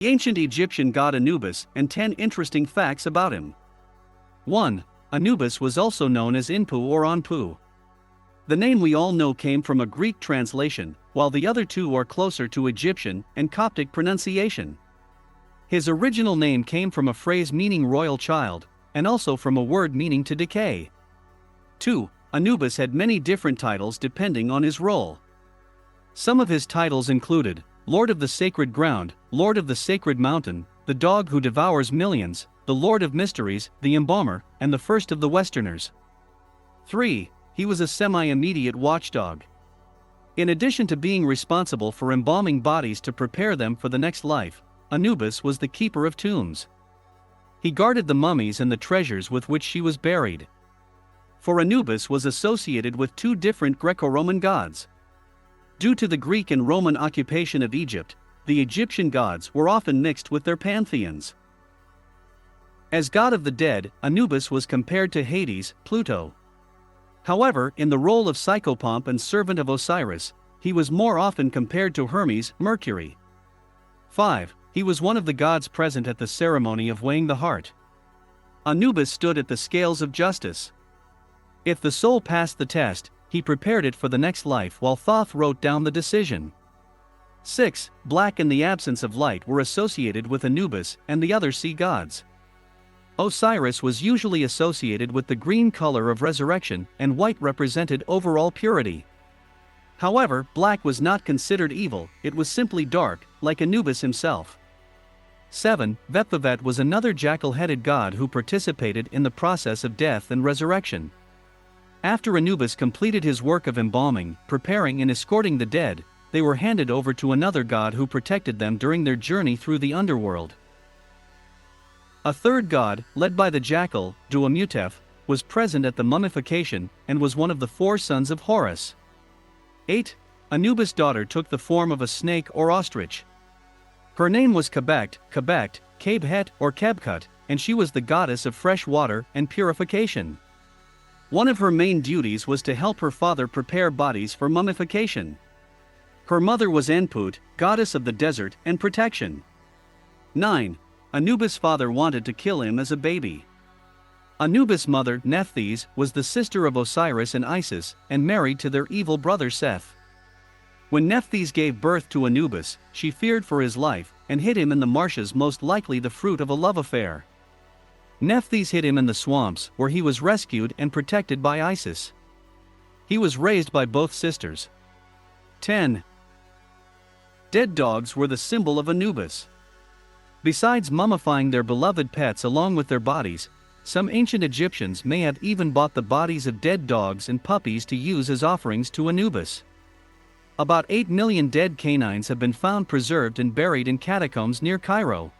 The ancient Egyptian god Anubis and 10 interesting facts about him. 1. Anubis was also known as Inpu or Anpu. The name we all know came from a Greek translation, while the other two are closer to Egyptian and Coptic pronunciation. His original name came from a phrase meaning royal child, and also from a word meaning to decay. 2. Anubis had many different titles depending on his role. Some of his titles included Lord of the Sacred Ground, Lord of the Sacred Mountain, the Dog Who Devours Millions, the Lord of Mysteries, the Embalmer, and the First of the Westerners. 3. He was a semi-immediate watchdog. In addition to being responsible for embalming bodies to prepare them for the next life, Anubis was the keeper of tombs. He guarded the mummies and the treasures with which she was buried. For Anubis was associated with two different Greco-Roman gods. Due to the Greek and Roman occupation of Egypt, the Egyptian gods were often mixed with their pantheons. As god of the dead, Anubis was compared to Hades, Pluto. However, in the role of psychopomp and servant of Osiris, he was more often compared to Hermes, Mercury. 5. He was one of the gods present at the ceremony of weighing the heart. Anubis stood at the scales of justice. If the soul passed the test, he prepared it for the next life while Thoth wrote down the decision. 6. Black and the absence of light were associated with Anubis and the other sea gods. Osiris was usually associated with the green color of resurrection, and white represented overall purity. However, black was not considered evil, it was simply dark, like Anubis himself. 7. Vephavet was another jackal-headed god who participated in the process of death and resurrection. After Anubis completed his work of embalming, preparing and escorting the dead, they were handed over to another god who protected them during their journey through the underworld. A third god, led by the jackal, Duamutef, was present at the mummification and was one of the 4 sons of Horus. 8. Anubis' daughter took the form of a snake or ostrich. Her name was Kebekt, Kabhet or Kebkut, and she was the goddess of fresh water and purification. One of her main duties was to help her father prepare bodies for mummification. Her mother was Enput, goddess of the desert and protection. 9. Anubis' father wanted to kill him as a baby. Anubis' mother, Nephthys, was the sister of Osiris and Isis, and married to their evil brother Seth. When Nephthys gave birth to Anubis, she feared for his life, and hid him in the marshes, most likely the fruit of a love affair. Nephthys hid him in the swamps, where he was rescued and protected by Isis. He was raised by both sisters. 10. Dead dogs were the symbol of Anubis. Besides mummifying their beloved pets along with their bodies, some ancient Egyptians may have even bought the bodies of dead dogs and puppies to use as offerings to Anubis. About 8 million dead canines have been found preserved and buried in catacombs near Cairo.